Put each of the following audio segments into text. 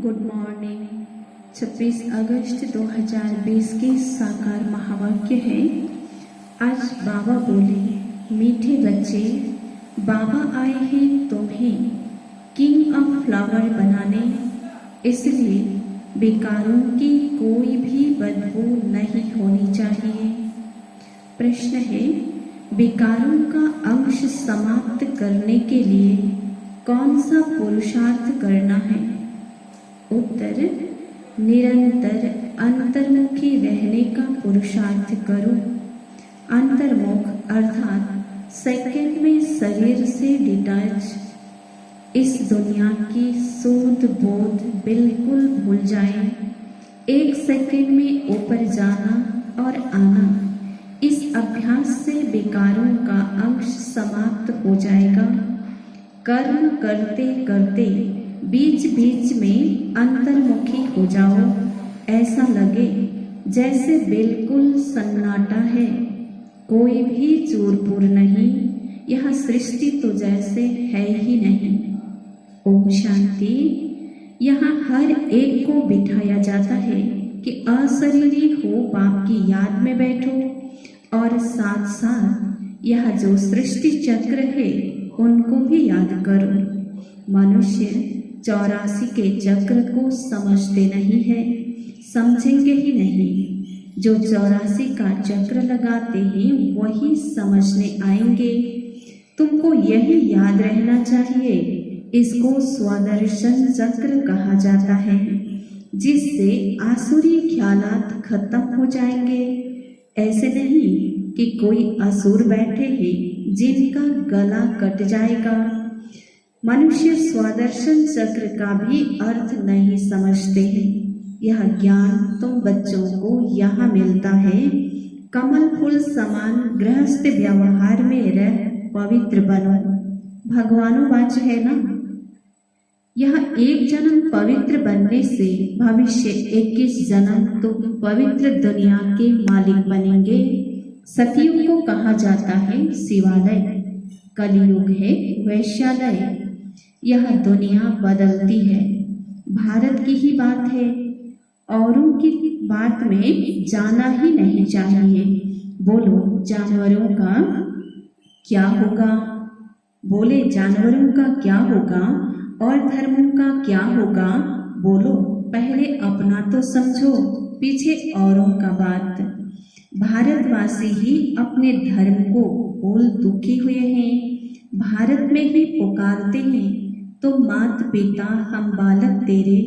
Good morning. 26 अगस्त 2020 के साकार महावाक्य है। आज बाबा बोले, मीठे बच्चे, बाबा आए हैं तुम्हें किंग ऑफ फ्लावर बनाने, इसलिए बेकारों की कोई भी बदबू नहीं होनी चाहिए। प्रश्न है, बेकारों का अंश समाप्त करने के लिए कौन सा पुरुषार्थ करना है? उत्तर, निरंतर अंतर्मुखी रहने का पुरुषार्थ करो। अंतर्मुख अर्थात सेकंड में शरीर से डिटैच, इस दुनिया की सूद बोध बिल्कुल भूल जाए। एक सेकंड में ऊपर जाना और आना, इस अभ्यास से बेकारों का अंश समाप्त हो जाएगा। कर्म करते करते बीच बीच में अंतर्मुखी हो जाओ, ऐसा लगे जैसे बिल्कुल सन्नाटा है, कोई भी चूरपुर नहीं, यह सृष्टि तो जैसे है ही नहीं। ओम शांति। यहाँ हर एक को बिठाया जाता है कि अशरीरी हो बाप की याद में बैठो और साथ साथ यह जो सृष्टि चक्र है उनको भी याद करो। मनुष्य 84 के चक्र को समझते नहीं है, समझेंगे ही नहीं। जो 84 का चक्र लगाते हैं वही समझने आएंगे। तुमको यही याद रहना चाहिए, इसको स्वदर्शन चक्र कहा जाता है, जिससे आसुरी ख्यालात खत्म हो जाएंगे। ऐसे नहीं कि कोई असुर बैठे हैं जिनका गला कट जाएगा। मनुष्य स्वदर्शन चक्र का भी अर्थ नहीं समझते हैं। यह ज्ञान तुम बच्चों को यहाँ मिलता है। कमल फूल समान गृहस्थ व्यवहार में रह पवित्र बनो। भगवानो वाच है ना। यह एक जन्म पवित्र बनने से भविष्य 21 जन्म तुम पवित्र दुनिया के मालिक बनेंगे। सतयुग को कहा जाता है शिवालय, कलयुग है वैश्यालय। यह दुनिया बदलती है। भारत की ही बात है, औरों की बात में जाना ही नहीं चाहिए। बोलो जानवरों का क्या होगा? बोले जानवरों का क्या होगा और धर्मों का क्या होगा? बोलो पहले अपना तो समझो, पीछे औरों का बात। भारतवासी ही अपने धर्म को बोल दुखी हुए हैं। भारत में ही पुकारते हैं, तुम मात पिता हम बालक तेरे,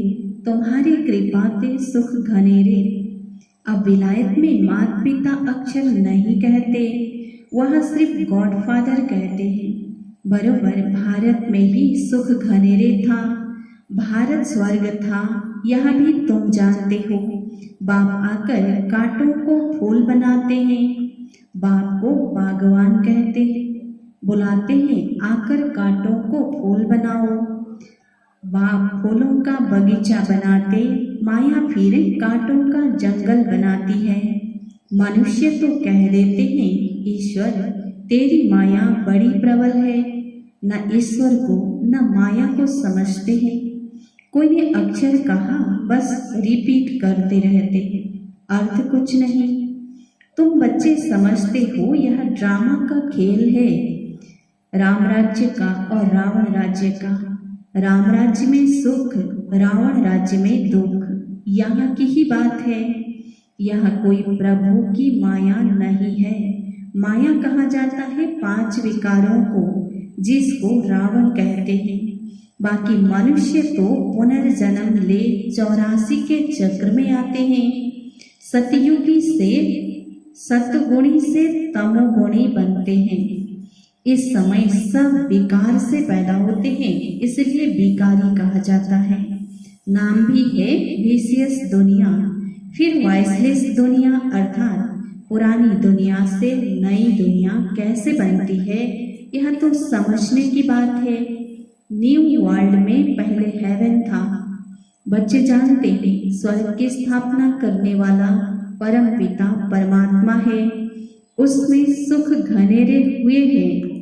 तुम्हारी कृपा ते सुख घनेरे। अब विलायत में मात पिता अक्षर नहीं कहते, वह सिर्फ गॉडफादर कहते हैं। बरोबर भारत में ही सुख घनेरे था, भारत स्वर्ग था, यह भी तुम जानते हो। बाप आकर कांटों को फूल बनाते हैं, बाप को बागवान कहते हैं, बुलाते हैं आकर कांटों को फूल बनाओ। बाप फूलों का बगीचा बनाते, माया फिर कांटों का जंगल बनाती है। मनुष्य तो कह देते हैं ईश्वर तेरी माया बड़ी प्रबल है, न ईश्वर को न माया को समझते हैं। कोई ने अक्षर कहा बस रिपीट करते रहते हैं, अर्थ कुछ नहीं। तुम बच्चे समझते हो यह ड्रामा का खेल है, राम राज्य का और रावण राज्य का। राम राज्य में सुख, रावण राज्य में दुख, यहाँ की ही बात है। यह कोई प्रभु की माया नहीं है। माया कहा जाता है 5 विकारों को, जिसको रावण कहते हैं। बाकी मनुष्य तो पुनर्जन्म ले 84 के चक्र में आते हैं। सतयुगी से सतगुणी से तमोगुणी बनते हैं। इस समय सब विकार से पैदा होते हैं, इसलिए विकारी कहा जाता है। नाम भी है विशियस दुनिया, फिर वाइसलेस दुनिया, अर्थात पुरानी दुनिया से नई दुनिया कैसे बनती है, यह तो समझने की बात है। न्यू वर्ल्ड में पहले हेवन था। बच्चे जानते हैं स्वर्ग की स्थापना करने वाला परम पिता परमात्मा है, उसमें सुख घनेरे हुए हैं।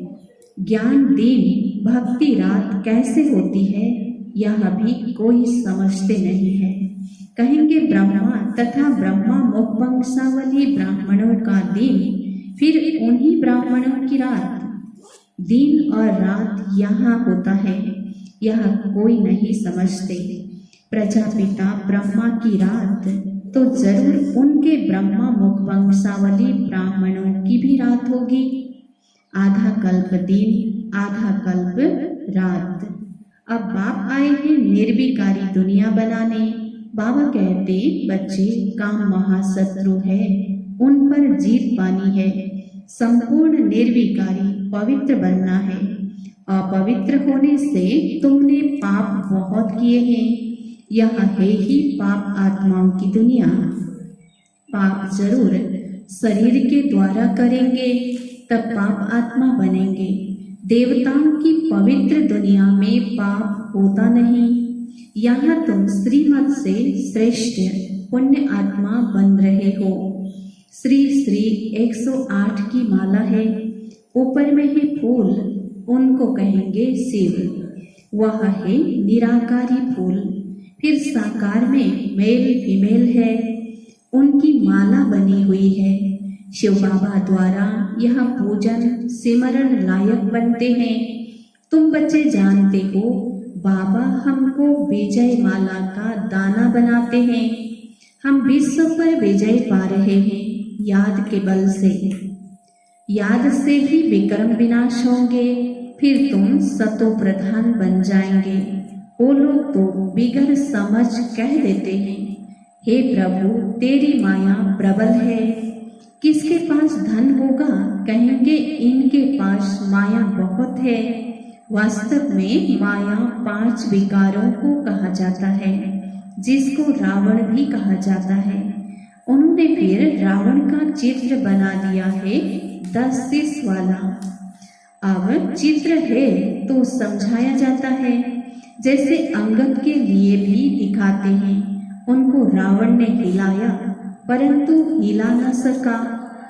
ज्ञान दिन भक्ति रात कैसे होती है? यह भी कोई समझते नहीं है। कहेंगे ब्रह्मा तथा ब्रह्मा मुख वंशावली ब्राह्मणों का दिन, फिर उन्हीं ब्राह्मणों की रात। दिन और रात यहाँ होता है, यह कोई नहीं समझते। प्रजापिता ब्रह्मा की रात तो जरूर उनके ब्रह्मा मुख वंशावली ब्राह्मणों की भी रात होगी। आधा कल्प दिन, आधा कल्प रात। अब बाप आए हैं निर्विकारी दुनिया बनाने। बाबा कहते बच्चे, काम महाशत्रु है, उन पर जीत पानी है। संपूर्ण निर्विकारी पवित्र बनना है। अपवित्र होने से तुमने पाप बहुत किए हैं। यह है ही पाप आत्माओं की दुनिया। पाप जरूर शरीर के द्वारा करेंगे तब पाप आत्मा बनेंगे। देवताओं की पवित्र दुनिया में पाप होता नहीं। यहाँ तुम श्रीमत से श्रेष्ठ पुण्य आत्मा बन रहे हो। श्री श्री 108 की माला है, ऊपर में है फूल, उनको कहेंगे शिव। वह है निराकारी फूल। फिर साकार में मेल फीमेल है, उनकी माला बनी हुई है। शिव बाबा द्वारा यह पूजन सिमरण लायक बनते हैं। तुम बच्चे जानते हो, बाबा हमको विजय माला का दाना बनाते हैं। हम विश्व पर विजय पा रहे हैं याद के बल से। याद से ही विक्रम विनाश होंगे, फिर तुम सतो प्रधान बन जाएंगे। वो लोग तो बिगर समझ कह देते हैं, हे प्रभु तेरी माया प्रबल है। किसके पास धन होगा, कहेंगे इनके पास माया बहुत है। वास्तव में माया 5 विकारों को कहा जाता है, जिसको रावण भी कहा जाता है। उन्होंने फिर रावण का चित्र बना दिया है 10 शीश वाला। अब चित्र है तो समझाया जाता है, जैसे अंगद के लिए भी दिखाते हैं। उनको रावण ने हिलाया परंतु हिला न सका,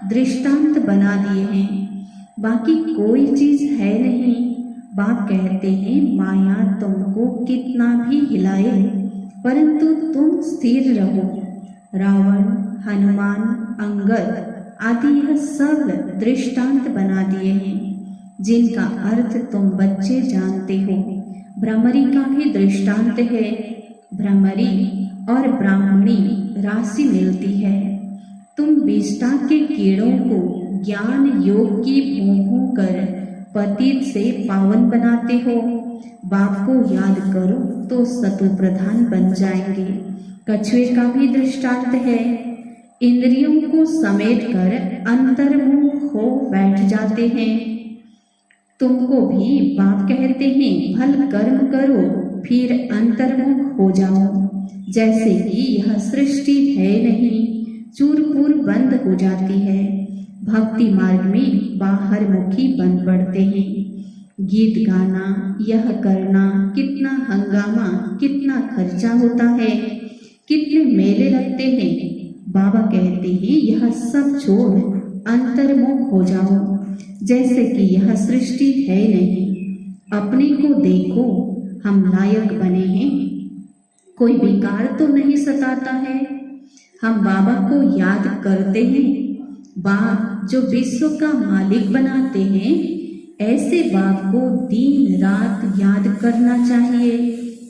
दृष्टांत बना दिए हैं। बाकी कोई चीज है नहीं। बाप कहते हैं माया तुमको कितना भी हिलाए परंतु तुम स्थिर रहो। रावण, हनुमान, अंगद आदि यह सब दृष्टांत बना दिए हैं, जिनका अर्थ तुम बच्चे जानते हो। भ्रमरी का भी दृष्टांत है। भ्रमरी और ब्राह्मणी राशि मिलती है। तुम विष्टा के कीड़ों को ज्ञान योग की भूं कर पतित से पावन बनाते हो। बाप को याद करो तो सतु प्रधान बन जाएंगे। कछुए का भी दृष्टांत है। इंद्रियों को समेट कर अंतर्मुख हो बैठ जाते हैं। तुमको भी बाप कहते हैं भल कर्म करो फिर अंतर्मुख हो जाओ। जैसे ही यह सृष्टि है नहीं, चूरपुर बंद हो जाती है। भक्ति मार्ग में बाहर मुखी बन पड़ते हैं। गीत गाना, यह करना, कितना हंगामा, कितना खर्चा होता है, कितने मेले लगते हैं। बाबा कहते हैं यह सब छोड़ अंतर्मुख हो जाओ, जैसे कि यह सृष्टि है नहीं। अपने को देखो, हम लायक बने हैं, कोई विकार तो नहीं सताता है। हम बाबा को याद करते हैं। बाप जो विश्व का मालिक बनाते हैं, ऐसे बाप को दिन रात याद करना चाहिए।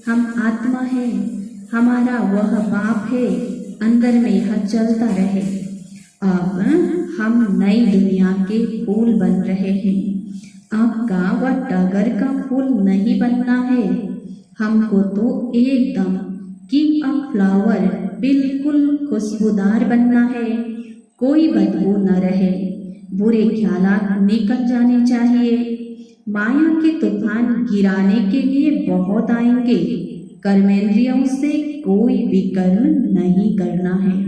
हम आत्मा है, हमारा वह बाप है, अंदर में यह चलता रहे। अब हम नई दुनिया के फूल बन रहे हैं। आपका व टगर का फूल नहीं बनना है। हमको तो एकदम किंग ऑफ फ्लावर, बिल्कुल खुशबूदार बनना है। कोई बदबू न रहे, बुरे ख्यालात निकल जाने चाहिए। माया के तूफान गिराने के लिए बहुत आएंगे। कर्मेंद्रियों से कोई भी कर्म नहीं करना है।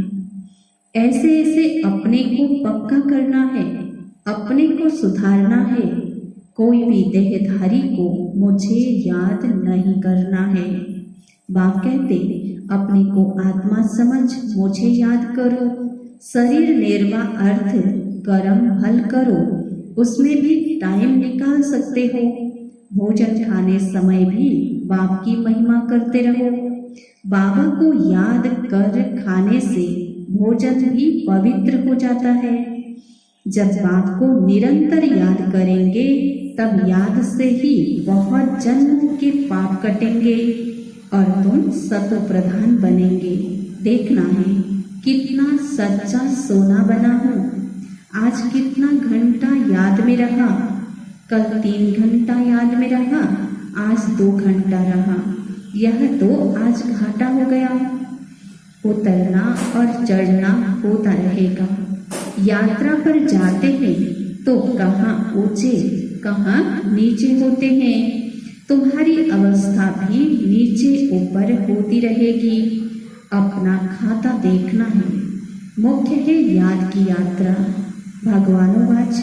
ऐसे ऐसे अपने को पक्का करना है, अपने को सुधारना है। कोई भी देहधारी को मुझे याद नहीं करना है। बाप कहते अपने को आत्मा समझ मुझे याद करो। शरीर निर्वाह अर्थ कर्म भल करो, उसमें भी टाइम निकाल सकते हो। भोजन खाने समय भी बाप की महिमा करते रहो। बाबा को याद कर खाने से भोजन भी पवित्र हो जाता है। जब बाप को निरंतर याद करेंगे तब याद से ही बहुत जन्मों के पाप कटेंगे और तुम सतो प्रधान बनेंगे। देखना है कितना सच्चा सोना बना हूँ। आज कितना घंटा याद में रहा, कल 3 घंटा याद में रहा, आज 2 घंटा रहा। यह तो आज घाटा हो गया। उतरना और चढ़ना होता रहेगा। यात्रा पर जाते हैं तो कहाँ ऊंचे कहाँ नीचे होते हैं। तुम्हारी अवस्था भी नीचे ऊपर होती रहेगी। अपना खाता देखना है। मुख्य है याद की यात्रा। भगवानोवाच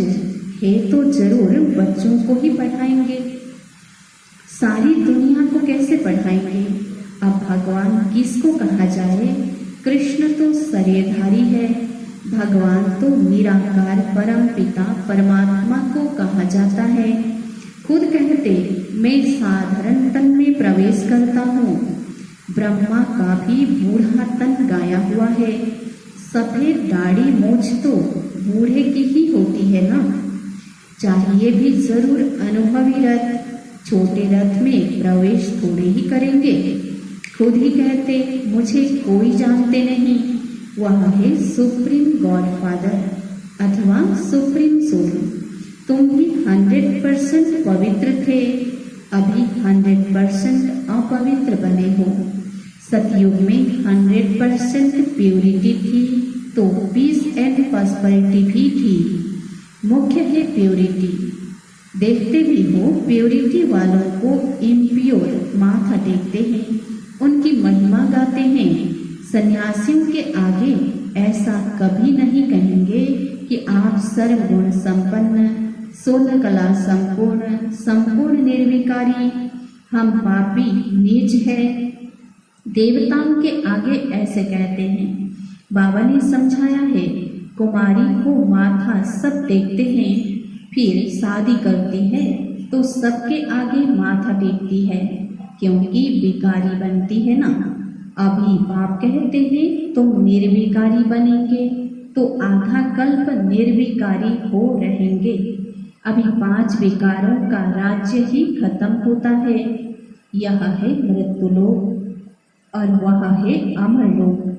है तो जरूर बच्चों को ही पढ़ाएंगे। सारी दुनिया को कैसे पढ़ाएंगे। अब भगवान किसको कहा जाए। कृष्ण तो शरीरधारी है। भगवान तो निराकार परम पिता परमात्मा को कहा जाता है। खुद कहते मैं साधारण तन में प्रवेश करता हूँ। ब्रह्मा का भी बूढ़ा तन गाया हुआ है। सफेद दाढ़ी मूंछ तो बूढ़े की ही होती है ना। चाहिए भी जरूर अनुभवी रथ। छोटे रथ में प्रवेश थोड़े ही करेंगे। खुद ही कहते मुझे कोई जानते नहीं। वह है सुप्रीम गॉडफादर अथवा सुप्रीम सोल। तुम भी 100% पवित्र थे, अभी 100% अपवित्र बने हो। सतयुग में 100% प्योरिटी थी तो पीस एंड प्रॉस्पेरिटी भी थी। मुख्य है प्योरिटी। देखते भी हो प्योरिटी वालों को इम्प्योर माथा टेकते हैं, उनकी महिमा गाते हैं। सन्यासियों के आगे ऐसा कभी नहीं कहेंगे कि आप सर्वगुण संपन्न, 16 कला संपूर्ण, संपूर्ण निर्विकारी, हम पापी नीच है। देवताओं के आगे ऐसे कहते हैं। बाबा ने समझाया है कुमारी को माथा सब टेकते हैं, फिर शादी करती है तो सबके आगे माथा टेकती है क्योंकि विकारी बनती है ना। अभी बाप कहते हैं तुम निर्विकारी बनेंगे तो आधा कल्प निर्विकारी हो रहेंगे। अभी 5 विकारों का राज्य ही खत्म होता है। यह है मृत्युलोक और वह है अमरलोक।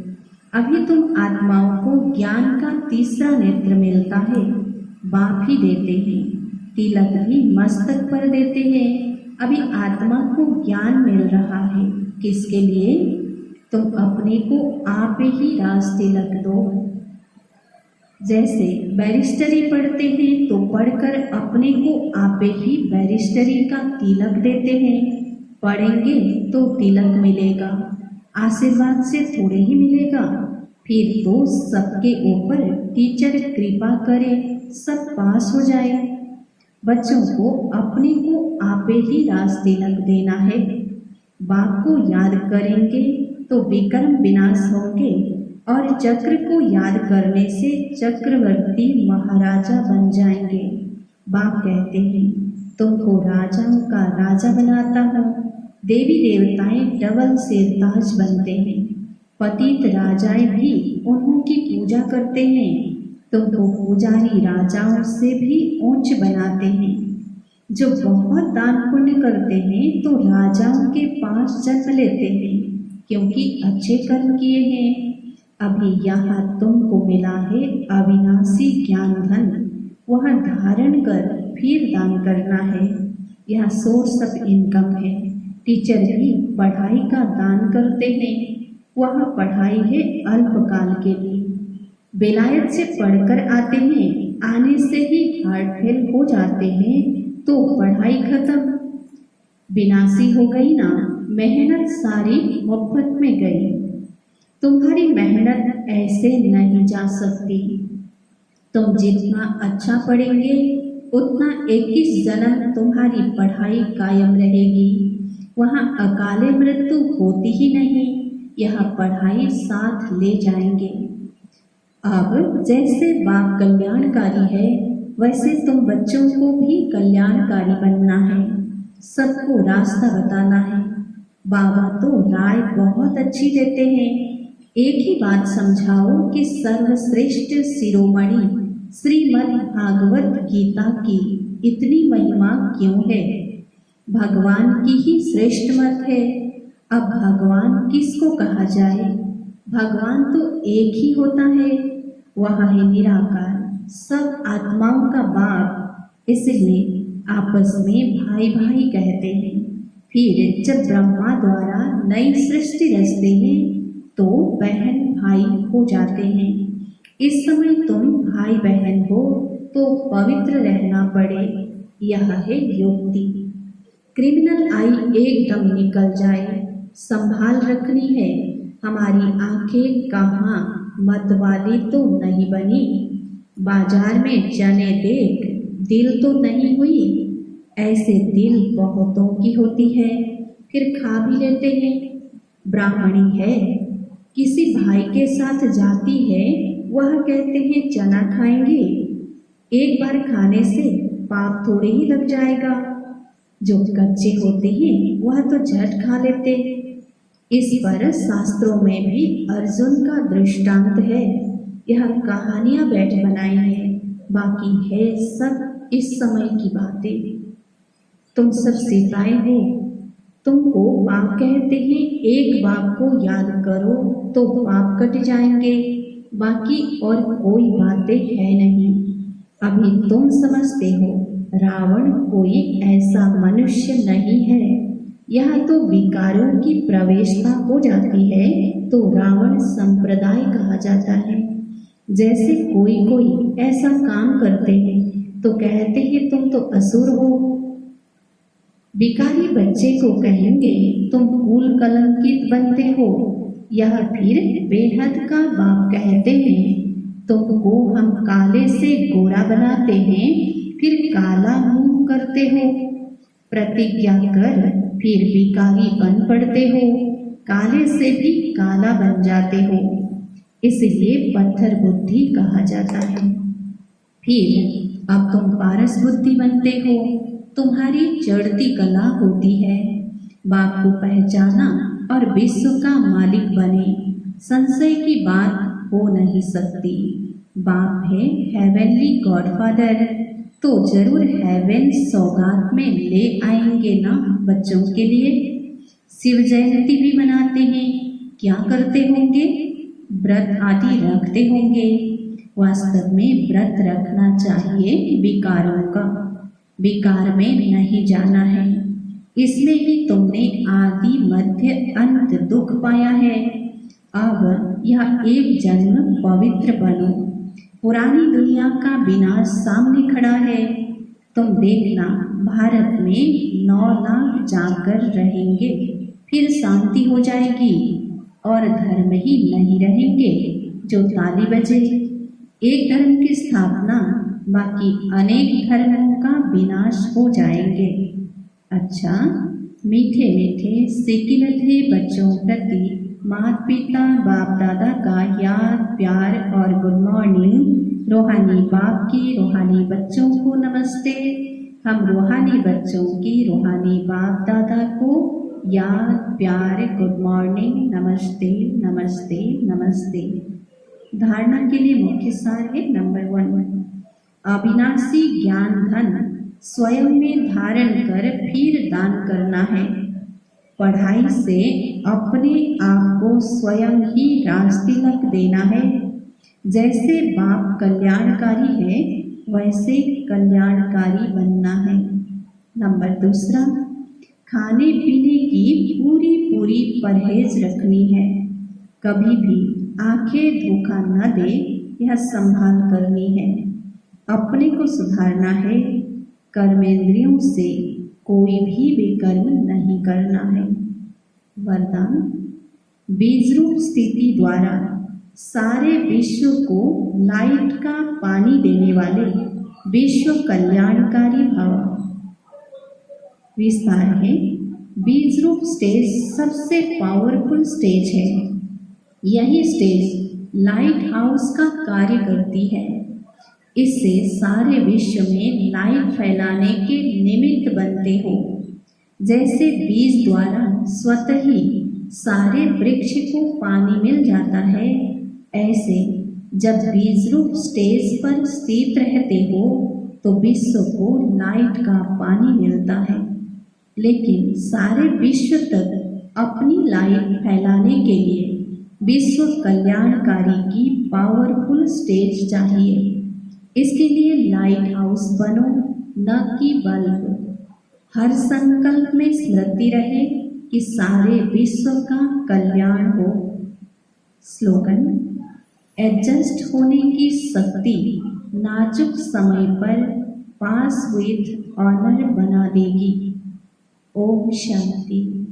अभी तुम आत्माओं को ज्ञान का तीसरा नेत्र मिलता है। बाप ही देते हैं, तिलक भी मस्तक पर देते हैं। अभी आत्मा को ज्ञान मिल रहा है। किसके लिए। तुम अपने को आप ही राज तिलक दो। जैसे बैरिस्टरी पढ़ते हैं तो पढ़कर अपने को आप ही बैरिस्टरी का तिलक देते हैं। पढ़ेंगे तो तिलक मिलेगा, आशीर्वाद से थोड़े ही मिलेगा। फिर तो सबके ऊपर टीचर कृपा करे, सब पास हो जाए। बच्चों को अपने को आप ही राज तिलक देना है। बाप को याद करेंगे तो विक्रम विनाश होंगे और चक्र को याद करने से चक्रवर्ती महाराजा बन जाएंगे। बाप कहते हैं तुमको राजाओं का राजा बनाता हूँ। देवी देवताएं डबल सिरताज बनते हैं। पतित राजाएं भी उन्हीं की पूजा करते हैं। तुमको पुजारी राजाओं से भी ऊंच बनाते हैं। जो बहुत दान पुण्य करते हैं तो राजाओं के पास जन्म लेते हैं क्योंकि अच्छे कर्म किए हैं। अभी यहाँ तुमको मिला है अविनाशी ज्ञान धन। वह धारण कर फिर दान करना है। यह सोर्स ऑफ इनकम है। टीचर भी पढ़ाई का दान करते हैं। वह पढ़ाई है अल्पकाल के लिए। विलायत से पढ़कर आते हैं, आने से ही हार्ट फेल हो जाते हैं तो पढ़ाई खत्म, विनाशी हो गई ना। मेहनत सारी मुफ्त में गई। तुम्हारी मेहनत ऐसे नहीं जा सकती। तुम जितना अच्छा पढ़ेंगे उतना 21 जन्म तुम्हारी पढ़ाई कायम रहेगी। वहाँ अकाले मृत्यु होती ही नहीं। यह पढ़ाई साथ ले जाएंगे। अब जैसे बाप कल्याणकारी है वैसे तुम बच्चों को भी कल्याणकारी बनना है। सबको रास्ता बताना है। बाबा तो राय बहुत अच्छी देते हैं। एक ही बात समझाओ कि सर्वश्रेष्ठ शिरोमणि श्रीमद् भागवत गीता की इतनी महिमा क्यों है? भगवान की ही श्रेष्ठ मत है। अब भगवान किसको कहा जाए? भगवान तो एक ही होता है, वह है निराकार, सब आत्माओं का बाप। इसलिए आपस में भाई भाई कहते हैं। फिर जब ब्रह्मा द्वारा नई सृष्टि रचते हैं तो बहन भाई हो जाते हैं। इस समय तुम भाई बहन हो तो पवित्र रहना पड़े, यह है युक्ति। क्रिमिनल आई एकदम निकल जाए, संभाल रखनी है। हमारी आंखें कहाँ मतवाली तो नहीं बनी, बाजार में चने देख दिल तो नहीं हुई। ऐसे दिल बहुतों की होती है, फिर खा भी लेते हैं। ब्राह्मणी है, किसी भाई के साथ जाती है, वह कहते हैं चना खाएंगे। एक बार खाने से पाप थोड़े ही लग जाएगा। जो कच्चे होते हैं वह तो झट खा लेते। इस पर शास्त्रों में भी अर्जुन का दृष्टांत है। यह कहानियां बैठ बनाई है, बाकी है सब इस समय की बातें। तुम सब सीताएं हो, तुमको बाप कहते हैं, एक बाप को याद करो तो पाप कट जाएंगे, बाकी और कोई बातें है नहीं। अभी तुम समझते हो रावण कोई ऐसा मनुष्य नहीं है। यह तो विकारों की प्रवेशता हो जाती है तो रावण संप्रदाय कहा जाता है। जैसे कोई ऐसा काम करते हैं तो कहते हैं तुम तो असुर हो। भिखारी बच्चे को कहेंगे तुम कुल कलंकित बनते हो। यह फिर बेहद का बाप कहते हैं तुमको हम काले से गोरा बनाते हैं, फिर काला मुंह करते हो। प्रतिज्ञा कर फिर भिखारी बन पड़ते हो, काले से भी काला बन जाते हो। इसलिए पत्थर बुद्धि कहा जाता है। फिर अब तुम पारस बुद्धि बनते हो, तुम्हारी चढ़ती कला होती है। बाप को पहचाना और विश्व का मालिक बने, संशय की बात हो नहीं सकती। बाप है हेवनली गॉडफादर, तो जरूर हेवन सौगात में ले आएंगे ना बच्चों के लिए। शिव जयंती भी मनाते हैं, क्या करते होंगे? व्रत आदि रखते होंगे। वास्तव में व्रत रखना चाहिए विकारों का, विकार में नहीं जाना है। इसलिए ही तुमने आदि मध्य अंत दुख पाया है। अब यह एक जन्म पवित्र बनो। पुरानी दुनिया का विनाश सामने खड़ा है। तुम देखना भारत में 9 लाख जाकर रहेंगे, फिर शांति हो जाएगी और धर्म ही नहीं रहेंगे जो ताली बजे। एक धर्म की स्थापना, बाकी अनेक धर्मों का विनाश हो जाएंगे। अच्छा, मीठे मीठे सिकिलधे बच्चों प्रति माता पिता बाप दादा का याद प्यार और गुड मॉर्निंग। रूहानी बाप की रूहानी बच्चों को नमस्ते। हम रूहानी बच्चों की रूहानी बाप दादा को याद प्यार गुड मॉर्निंग नमस्ते नमस्ते नमस्ते। धारणा के लिए मुख्य सार है नंबर 1, अविनाशी ज्ञान धन स्वयं में धारण कर फिर दान करना है। पढ़ाई से अपने आप को स्वयं ही राजतिलक देना है। जैसे बाप कल्याणकारी है वैसे कल्याणकारी बनना है। नंबर 2, खाने पीने की पूरी परहेज रखनी है। कभी भी आंखें धोखा न दे, यह संभाल करनी है। अपने को सुधारना है। कर्मेंद्रियों से कोई भी विकर्म नहीं करना है। वरदान, बीज रूप स्थिति द्वारा सारे विश्व को लाइट का पानी देने वाले विश्व कल्याणकारी भव। विस्तार है, बीज रूप स्टेज सबसे पावरफुल स्टेज है। यही स्टेज लाइट हाउस का कार्य करती है। इससे सारे विश्व में लाइट फैलाने के निमित्त बनते हो। जैसे बीज द्वारा स्वतः ही सारे वृक्ष को पानी मिल जाता है, ऐसे जब बीज रूप स्टेज पर स्थित रहते हो तो विश्व को लाइट का पानी मिलता है। लेकिन सारे विश्व तक अपनी लाइट फैलाने के लिए विश्व कल्याणकारी की पावरफुल स्टेज चाहिए। इसके लिए लाइट हाउस बनो, न कि बल्ब। हर संकल्प में स्मृति रहे कि सारे विश्व का कल्याण हो। स्लोगन: एडजस्ट होने की शक्ति नाजुक समय पर पास विद ऑनर बना देगी। ओम शांति।